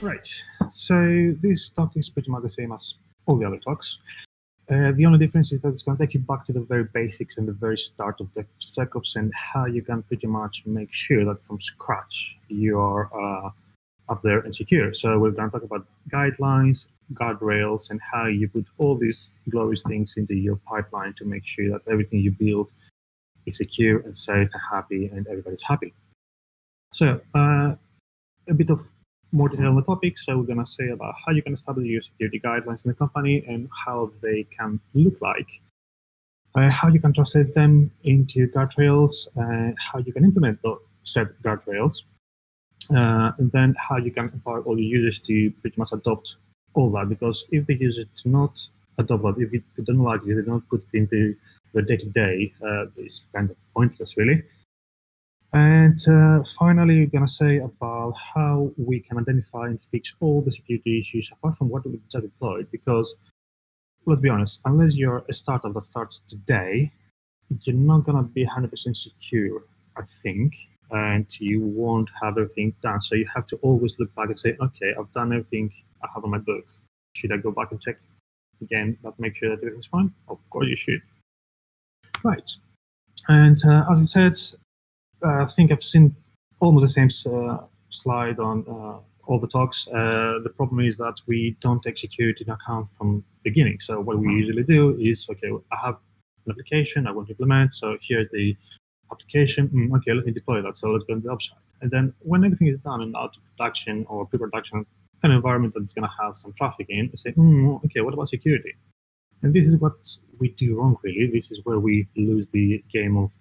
Right. So this talk is pretty much the same as all the other talks. The only difference is that it's going to take you back to the very basics and the very start of DevSecOps and how you can pretty much make sure that from scratch you are up there and secure. So we're going to talk about guidelines, guardrails, and how you put all these glorious things into your pipeline to make sure that everything you build is secure and safe and happy and everybody's happy. So a bit of more detail on the topic. So we're going to say about how you can establish your security guidelines in the company and how they can look like, how you can translate them into guardrails, how you can implement those said guardrails, and then how you can empower all the users to pretty much adopt all that. Because if the users do not adopt that, if they don't like it, they don't put it into their day-to-day, it's kind of pointless, really. And finally, we're going to say about how we can identify and fix all the security issues apart from what we just deployed. Because let's be honest, unless you're a startup that starts today, you're not going to be 100% secure, I think, and you won't have everything done. So you have to always look back and say, okay, I've done everything I have on my book. Should I go back and check again, but make sure that everything's fine? Of course you should. Right. And as you said, I think I've seen almost the same slide on all the talks. The problem is that we don't take security into account from the beginning. So what we usually do is, okay, I have an application I want to implement. So here's the application. Okay, let me deploy that. So let's go to the upside. And then when everything is done and out to production or pre-production, an environment that's going to have some traffic in, we say, okay, what about security? And this is what we do wrong, really. This is where we lose the game of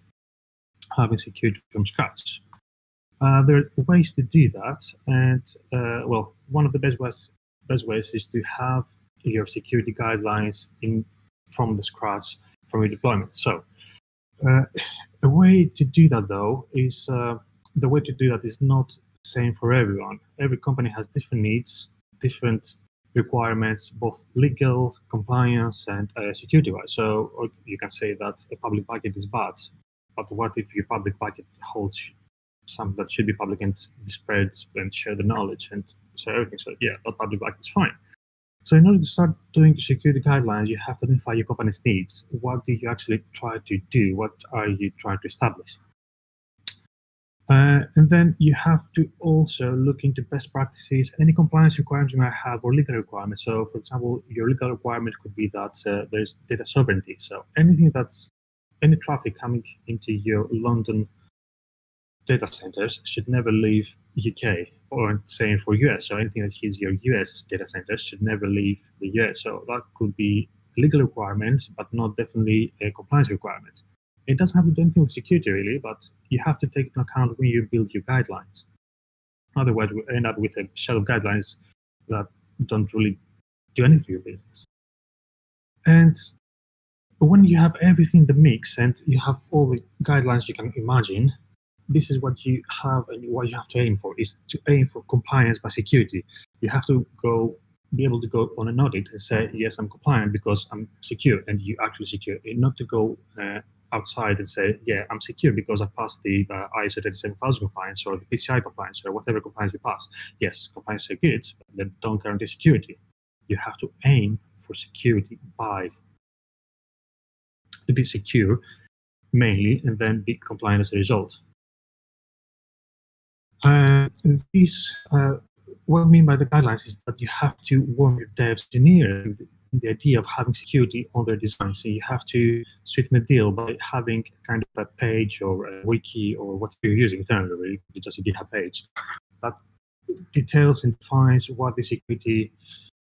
having security from scratch. There are ways to do that, and well, one of the best ways is to have your security guidelines from the scratch from your deployment. So a way to do that, though, is the way to do that is not the same for everyone. Every company has different needs, different requirements, both legal, compliance, and security-wise. So you can say that a public bucket is bad, but what if your public bucket holds some that should be public and be spread and share the knowledge and share everything? So yeah, that public bucket is fine. So in order to start doing security guidelines, you have to identify your company's needs. What do you actually try to do? What are you trying to establish? And then you have to also look into best practices, any compliance requirements you might have, or legal requirements. So, for example, your legal requirement could be that there's data sovereignty. So any traffic coming into your London data centers should never leave UK, or same for US. So anything that hits your US data centers should never leave the US. So that could be legal requirements, but not definitely a compliance requirement. It doesn't have to do anything with security, really, but you have to take into account when you build your guidelines. Otherwise, we end up with a set of guidelines that don't really do anything for your business. And when you have everything in the mix and you have all the guidelines you can imagine, this is what you have, and what you have to aim for is to aim for compliance by security. You have to be able to go on an audit and say, yes, I'm compliant because I'm secure, and you actually secure, and not to go outside and say, yeah, I'm secure because I passed the ISO 37000 compliance or the PCI compliance or whatever compliance you pass. Yes, compliance is good, but they don't guarantee security. You have to aim for security to be secure mainly, and then be compliant as a result. What I mean by the guidelines is that you have to warm your devs engineers the idea of having security on their design. So you have to sweeten the deal by having kind of a page or a wiki or what you're using internally, just a GitHub page that details and defines what the security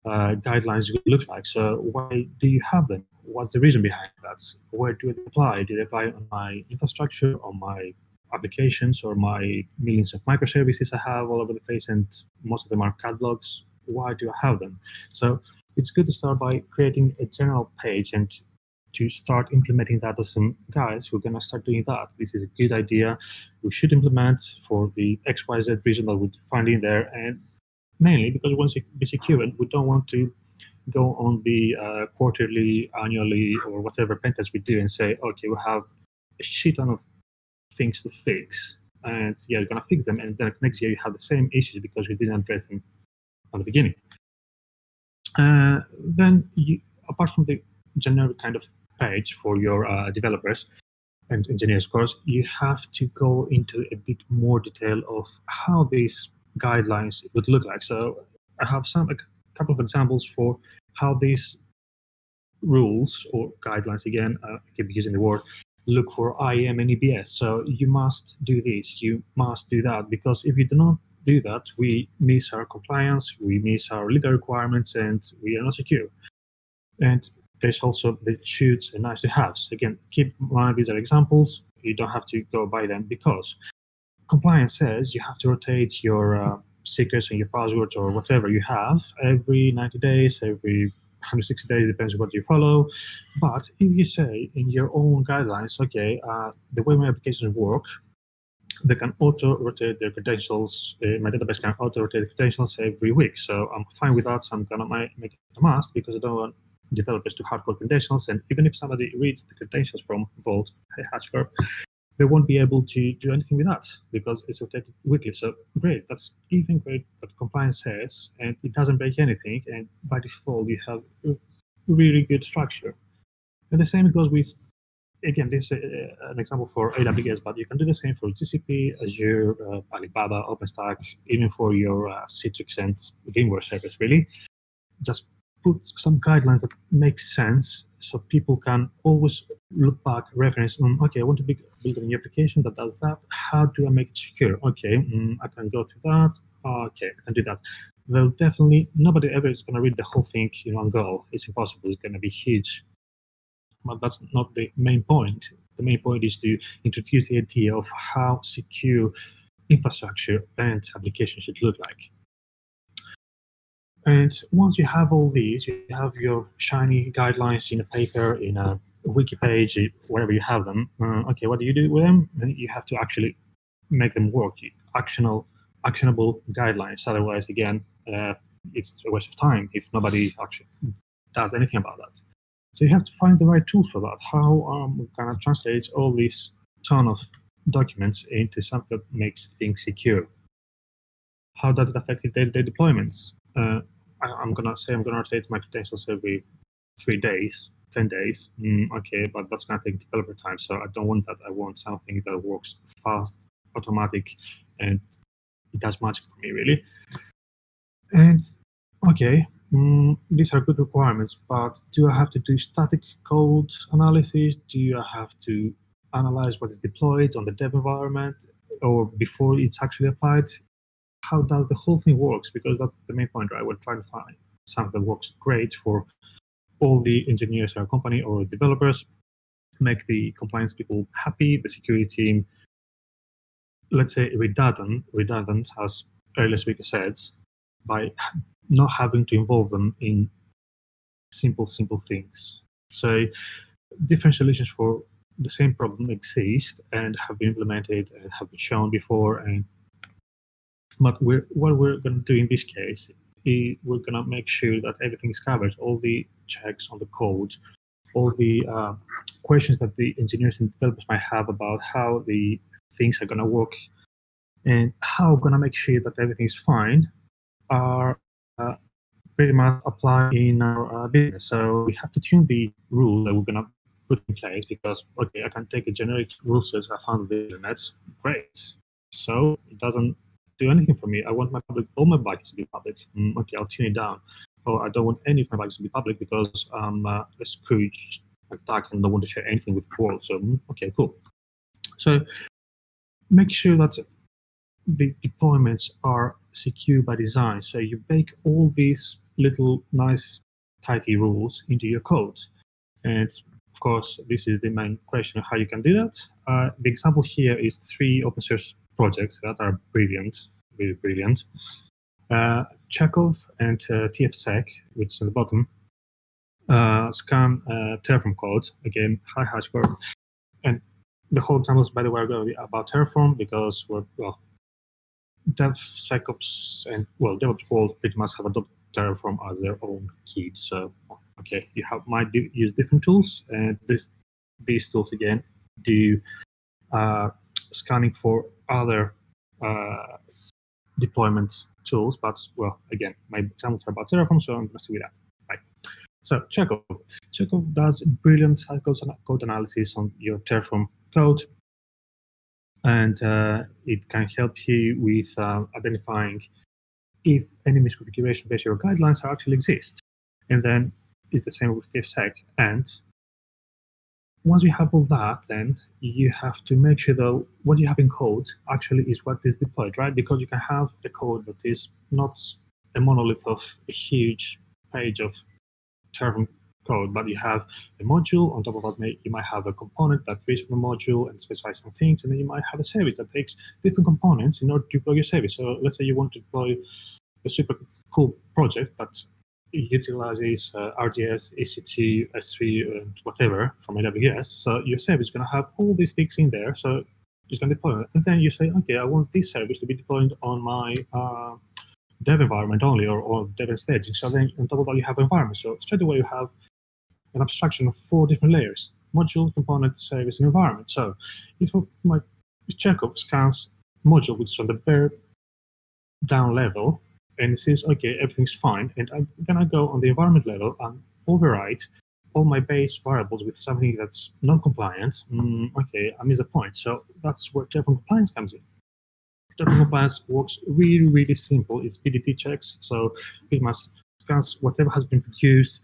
guidelines will look like. So why do you have them? What's the reason behind that? Where do they apply? Do they apply on my infrastructure, on my applications, or my millions of microservices I have all over the place, and most of them are CAD logs? Why do I have them? So it's good to start by creating a general page and to start implementing that as some guys who are going to start doing that. This is a good idea. We should implement for the XYZ reason that we find in there, and mainly because we want to be secure and we don't want to go on the quarterly, annually, or whatever pen test we do and say, okay, we have a shit ton of things to fix, and yeah, you're going to fix them, and then next year you have the same issues because we didn't address them the beginning. Then, apart from the generic kind of page for your developers and engineers, of course, you have to go into a bit more detail of how these guidelines would look like. So I have a couple of examples for how these rules or guidelines, again, I keep using the word, look for IAM and EBS. So you must do this, you must do that, because if you do not do that, we miss our compliance, we miss our legal requirements, and we are not secure. And there's also the shoulds and nice to haves. Again, keep in mind these are examples. You don't have to go by them because compliance says you have to rotate your secrets and your passwords or whatever you have every 90 days, every 160 days, depends on what you follow. But if you say in your own guidelines, okay, the way my applications work, they can auto-rotate their credentials. My database can auto-rotate the credentials every week. So I'm fine with that. So I'm going to make it a must because I don't want developers to hardcode credentials. And even if somebody reads the credentials from Vault, hey, HashiCorp, they won't be able to do anything with that because it's rotated weekly. So great, that's even great that compliance says, and it doesn't break anything. And by default, you have a really good structure. And the same goes with, again, this is an example for AWS, but you can do the same for GCP, Azure, Alibaba, OpenStack, even for your Citrix and VMware servers, really. Just put some guidelines that make sense so people can always look back, reference, okay, I want to build a new application that does that. How do I make it secure? Okay, I can go through that. Okay, I can do that. Well, definitely, nobody ever is going to read the whole thing in one go. It's impossible. It's going to be huge. But that's not the main point. The main point is to introduce the idea of how secure infrastructure and application should look like. And once you have all these, you have your shiny guidelines in a paper, in a wiki page, wherever you have them. Okay, what do you do with them? And you have to actually make them work. Actionable guidelines. Otherwise, again, it's a waste of time if nobody actually does anything about that. So you have to find the right tools for that. How can I translate all this ton of documents into something that makes things secure? How does it affect day-to-day deployments? I'm gonna rotate my credentials every 3 days, 10 days. Okay, but that's gonna take developer time. So I don't want that. I want something that works fast, automatic, and it does magic for me, really. And okay, these are good requirements, but do I have to do static code analysis? Do I have to analyze what is deployed on the dev environment or before it's actually applied? How does the whole thing works? Because that's the main point, right? We're trying to find something that works great for all the engineers in our company or developers, make the compliance people happy, the security team, let's say redundant, as earlier speaker said, by not having to involve them in simple things. So different solutions for the same problem exist and have been implemented and have been shown before. But what we're going to do in this case is we're going to make sure that everything is covered, all the checks on the code, all the questions that the engineers and developers might have about how the things are going to work and how we're going to make sure that everything is fine are pretty much applied in our business. So we have to tune the rule that we're going to put in place because, okay, I can take a generic rule set I found on the internet, great. So it doesn't do anything for me. I want all my buckets to be public. Okay, I'll tune it down. Or I don't want any of my buckets to be public because I'm a Scrooge attack and don't want to share anything with the world. So, okay, cool. So make sure that the deployments are secure by design. So you bake all these little nice, tidy rules into your code. And of course, this is the main question of how you can do that. The example here is 3 open source projects that are brilliant, really brilliant. Chekhov and TFSec, which is on the bottom, scan Terraform code. Again, hi HashiCorp. And the whole examples, by the way, are going to be about Terraform because DevSecOps and DevOps world pretty much have adopted Terraform as their own kit. So okay, you might use different tools, and these tools again do scanning for other deployment tools, but well, again, my examples are about Terraform, so I'm going to stick with that. Right. So Chekhov. Chekhov does brilliant code analysis on your Terraform code, and it can help you with identifying if any misconfiguration based on your guidelines actually exist. And then it's the same with DevSec. And once you have all that, then you have to make sure that what you have in code actually is what is deployed, right? Because you can have a code that is not a monolith of a huge page of Terraform code, but you have a module. On top of that, you might have a component that creates from the module and specifies some things, and then you might have a service that takes different components in order to deploy your service. So let's say you want to deploy a super cool project that utilizes RDS, EC2, S3, and whatever from AWS. So your service is going to have all these things in there. So it's going to deploy it. And then you say, okay, I want this service to be deployed on my dev environment only, or dev and staging. So then on top of that, you have environment. So straight away, you have an abstraction of 4 different layers: module, component, service, and environment. So if my Chekhov scans module, which is on the bare down level, and it says, okay, everything's fine, and then I go on the environment level and override all my base variables with something that's non-compliant, okay, I miss the point. So that's where Terraform compliance comes in. Terraform compliance works really, really simple. It's PDT checks, so it must scans whatever has been produced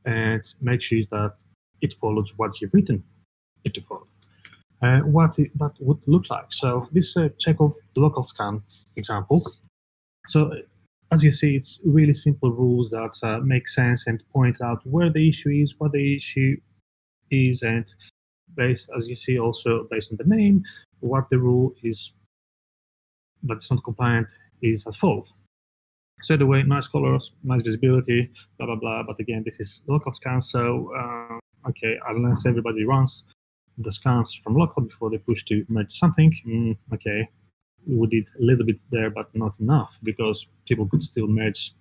and make sure that it follows what you've written it to follow. What that would look like. So this Chekhov local scan example. So as you see, it's really simple rules that make sense and point out where the issue is, what the issue is, and based, as you see, also based on the name, what the rule is that's not compliant is at fault. So the way, nice colors, nice visibility, blah, blah, blah. But again, this is local scan. So, okay, unless everybody runs the scans from local before they push to merge something, okay, we did a little bit there, but not enough, because people could still merge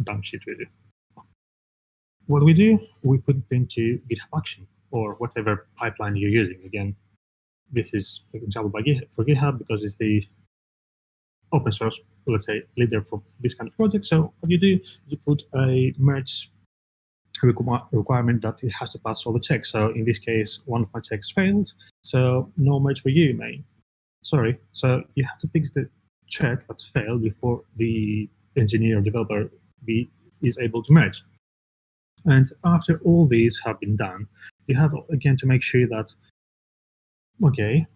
dumb shit with it. What we do, we put it into GitHub Action or whatever pipeline you're using. Again, this is an example for GitHub because it's the open source, let's say, leader for this kind of project. So what you do, you put a merge requirement that it has to pass all the checks. So in this case, one of my checks failed, so no merge for you, mate. Sorry. So you have to fix the check that's failed before the engineer or developer is able to merge. And after all these have been done, you have, again, to make sure that, okay,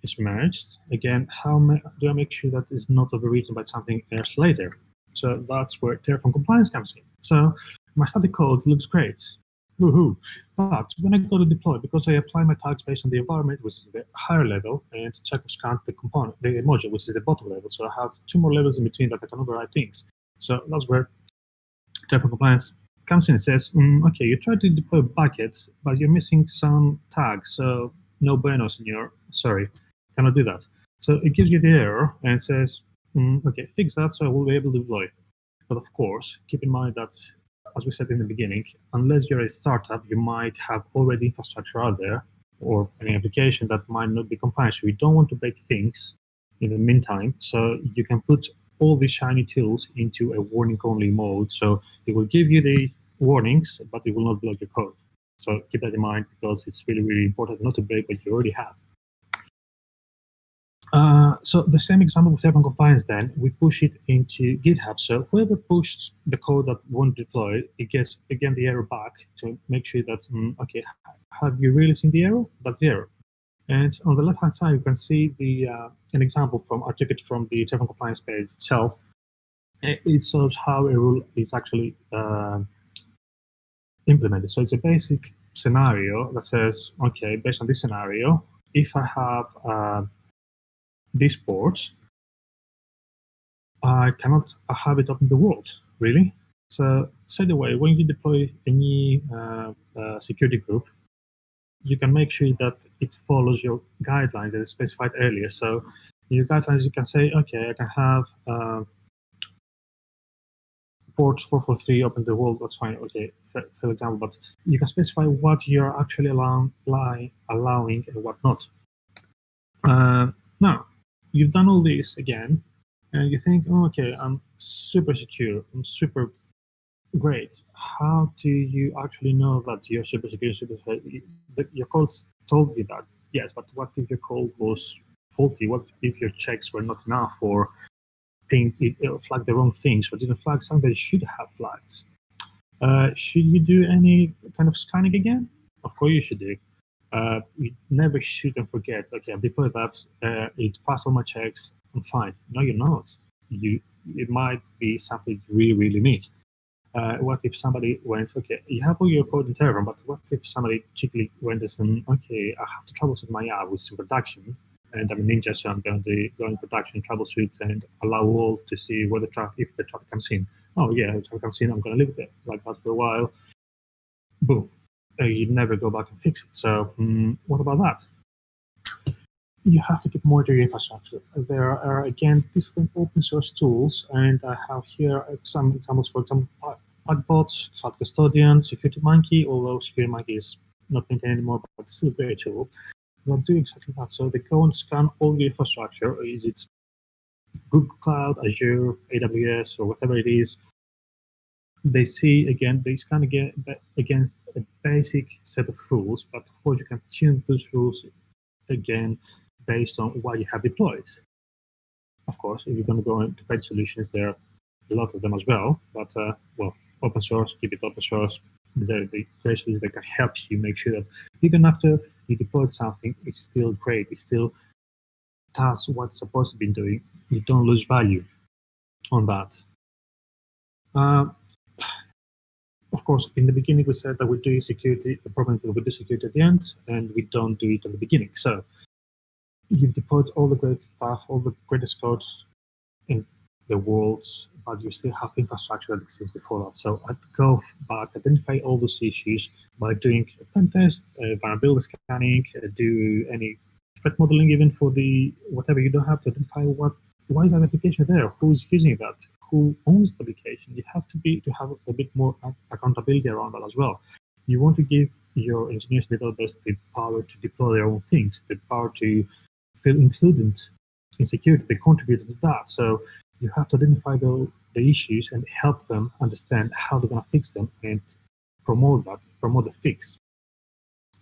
it's merged. Again, how do I make sure that it's not overwritten by something else later? So that's where Terraform compliance comes in. So my static code looks great. Woohoo. But when I go to deploy, because I apply my tags based on the environment, which is the higher level, and Chekhov scan the component, the module, which is the bottom level. So I have 2 more levels in between that I can override things. So that's where Terraform compliance comes in and says, okay, you try to deploy buckets, but you're missing some tags. So no buenos in your, sorry, cannot do that. So it gives you the error and says, okay, fix that so I will be able to deploy. But of course, keep in mind that, as we said in the beginning, unless you're a startup, you might have already infrastructure out there or an application that might not be compliant. So you don't want to break things in the meantime. So you can put all these shiny tools into a warning-only mode. So it will give you the warnings, but it will not block your code. So keep that in mind, because it's really, really important not to break what you already have. So the same example with Terraform compliance, then we push it into GitHub. So whoever pushed the code that won't deploy, it gets, again, the error back to make sure that, okay, have you really seen the error? That's the error. And on the left-hand side, you can see the an example from, I took it from the Terraform compliance page itself. It shows how a rule is actually implemented. So it's a basic scenario that says, okay, based on this scenario, if I have this port, I cannot have it up in the world, really. So straight away, when you deploy a new security group, you can make sure that it follows your guidelines that are specified earlier. So in your guidelines, you can say, okay, I can have port 443 up in the world, that's fine, okay, for example, but you can specify what you're actually allowing and what not. Now, you've done all this again, and you think, oh, okay, I'm super secure, I'm super great. How do you actually know that you're super secure? That your code told you that, yes, but what if your code was faulty? What if your checks were not enough, or it flagged the wrong things, or didn't flag something that it should have flagged? Should you do any kind of scanning again? Of course you should do. You never shoot and forget. Okay, I've deployed that. It passed all my checks. I'm fine. No, you're not. It might be something you really missed. What if somebody went, okay, you have all your code in Terraform, but what if somebody cheekily went and said, okay, I have to troubleshoot my app with some production, and I'm a ninja, so I'm going to go in production, troubleshoot, and allow all to see where if the traffic comes in. Oh yeah, the traffic comes in, I'm going to leave it there like that for a while. Boom. You never go back and fix it. So what about that? You have to keep monitoring your infrastructure. There are, again, different open source tools, and I have here some examples. For example, Pagbot, Cloud Custodian, SecurityMonkey, although SecurityMonkey is not maintained anymore, but it's still a great tool. They'll do exactly that. So they go and scan all your infrastructure. Is it Google Cloud, Azure, AWS, or whatever it is? They see, again, they scan against a basic set of rules, but of course you can tune those rules again based on what you have deployed. Of course, if you're going to go into paid solutions, there are a lot of them as well, but well, open source, keep it open source. The great solutions that can help you make sure that even after you deployed something, it's still great, it still does what it's supposed to be doing. You don't lose value on that. Of course, in the beginning, we said that we do security. The problem is that we do security at the end, and we don't do it at the beginning. So you've deployed all the great stuff, all the greatest code in the world, but you still have infrastructure that exists before that. So I'd go back, identify all those issues by doing a pen test, vulnerability scanning, do any threat modeling, even for the whatever. You don't have to identify why is that application there, who's using that, who owns the application. You have to have a bit more accountability around that as well. You want to give your engineers and developers the power to deploy their own things, the power to feel included in security. They contribute to that. So you have to identify the issues and help them understand how they're going to fix them and promote the fix.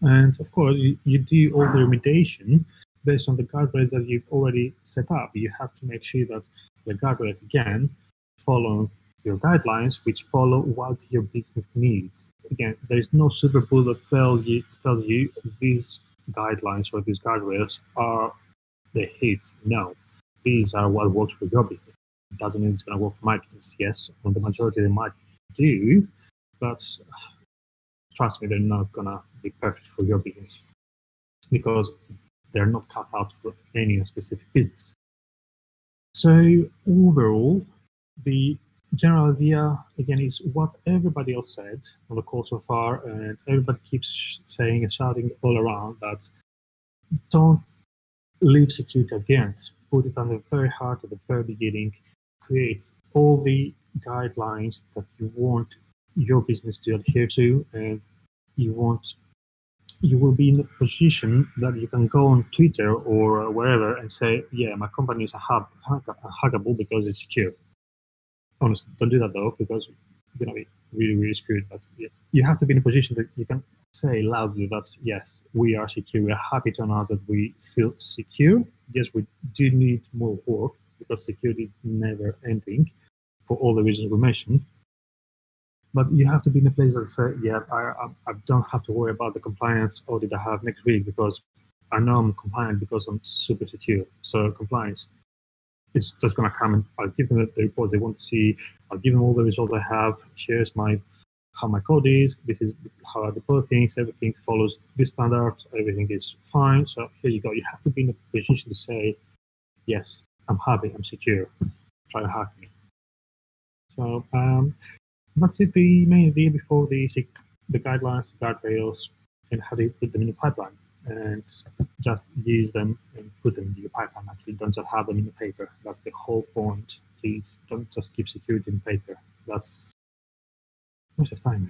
And of course, you do all the remediation based on the guardrails that you've already set up. You have to make sure that the guardrails, again, follow your guidelines, which follow what your business needs. Again, there is no super bullet that tells you these guidelines or these guardrails are the hits. No, these are what works for your business. It doesn't mean it's going to work for my business. Yes, on the majority they might do, but trust me, they're not going to be perfect for your business because they're not cut out for any specific business. So overall, the general idea, again, is what everybody else said on the call so far, and everybody keeps saying and shouting all around that don't leave security at the end. Put it on the very heart at the very beginning. Create all the guidelines that you want your business to adhere to, and you will be in a position that you can go on Twitter or wherever and say, yeah, my company is hackable because it's secure. Honestly, don't do that though, because you're going to be really screwed. But yeah, you have to be in a position that you can say loudly that, yes, we are secure. We are happy to announce that we feel secure. Yes, we do need more work because security is never ending for all the reasons we mentioned. But you have to be in a place that say, yeah, I don't have to worry about the compliance audit I have next week because I know I'm compliant because I'm super secure. So compliance is just going to come and I'll give them the reports they want to see. I'll give them all the results I have. Here's how my code is. This is how I deploy things. Everything follows this standard. Everything is fine. So here you go. You have to be in a position to say, yes, I'm happy. I'm secure. Try to hack me. So that's it. The main idea before the guidelines, the guardrails, and how do you put them in the pipeline, and just use them and put them in your pipeline. Actually, don't just have them in the paper. That's the whole point. Please don't just keep security in paper. That's waste of time,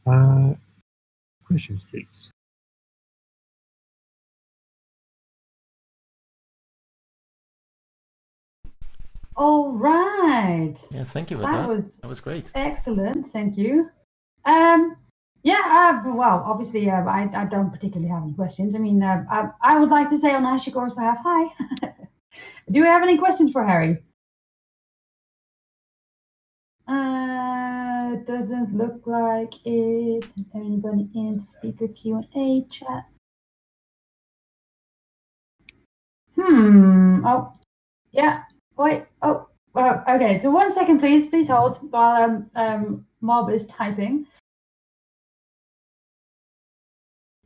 really. Questions, please. All right. Yeah, thank you for That that was great. excellent. Thank you. Well, obviously, I don't particularly have any questions. I mean, I would like to say on HashiCorp's behalf, hi. Do we have any questions for Harry? Doesn't look like it. Is there anybody in speaker Q&A chat? Oh, yeah. Wait. Oh, okay. So 1 second, please. Please hold while Mob is typing.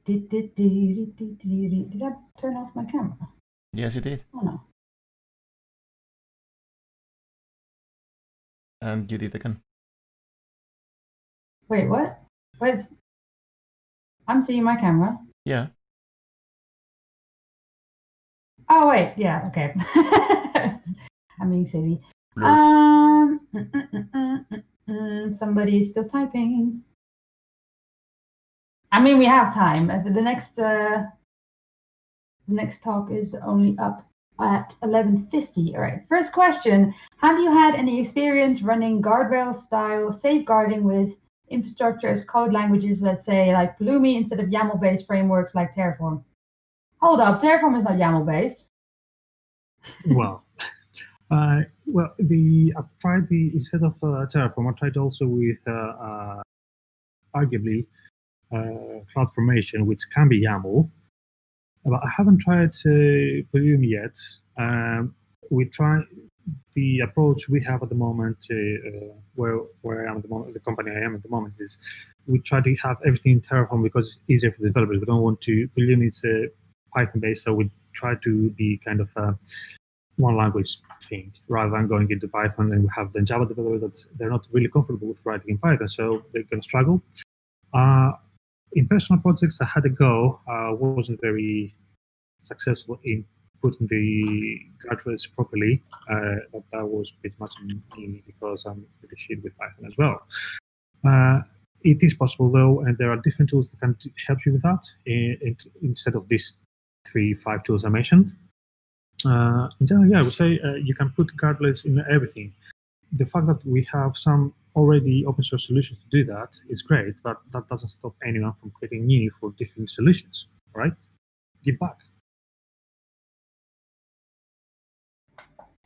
Did I turn off my camera? Yes, you did. Oh no. And you did again. Wait, what? Wait. I'm seeing my camera. Yeah. Oh wait, yeah, okay. I'm being silly. Somebody is still typing. I mean, we have time. The next talk is only up at 11:50. All right. First question: have you had any experience running Guardrails style safeguarding with infrastructure as code languages, let's say like Pulumi, instead of YAML-based frameworks like Terraform? Hold up, Terraform is not YAML-based. Well, I've tried instead of Terraform, I tried also with arguably CloudFormation, which can be YAML, but I haven't tried Pulumi yet. We try the approach we have at the moment, where I am at the moment, the company I am at the moment, is we try to have everything in Terraform because it's easier for the developers. We don't want to. Pulumi is Python based, so we try to be kind of one language thing rather than going into Python, and we have the Java developers that they're not really comfortable with writing in Python, so they're going to struggle. In personal projects, I had a go. Wasn't very successful in putting the guardrails properly, but that was pretty much me because I'm pretty shit with Python as well. It is possible though, and there are different tools that can help you with that instead of these 3-5 tools I mentioned. In general, yeah, I would say you can put guardrails in everything. The fact that we have some already open source solutions to do that is great, but that doesn't stop anyone from creating new for different solutions, right? Give back.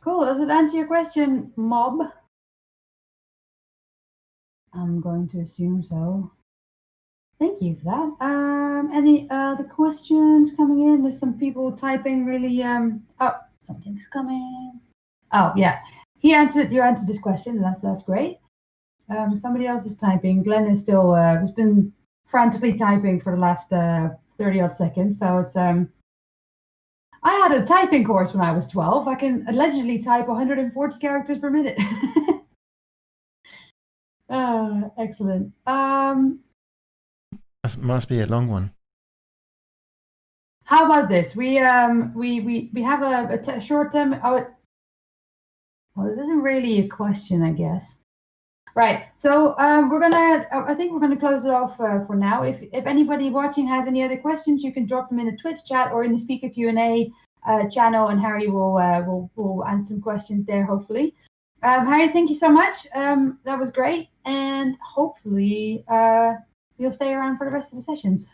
Cool. Does it answer your question, Mob? I'm going to assume so. Thank you for that. Any other questions coming in? There's some people typing really. Oh, something's coming. Oh yeah, you answered this question. That's great. Somebody else is typing. Glenn is still has been frantically typing for the last 30 odd seconds. So it's I had a typing course when I was 12. I can allegedly type 140 characters per minute. Excellent. That must be a long one. How about this? We have a short term. Well, this isn't really a question, I guess. Right. So we're gonna. I think we're gonna close it off for now. If anybody watching has any other questions, you can drop them in the Twitch chat or in the speaker Q&A channel, and Harry will answer some questions there. Hopefully, Harry, thank you so much. That was great, and hopefully you'll stay around for the rest of the sessions.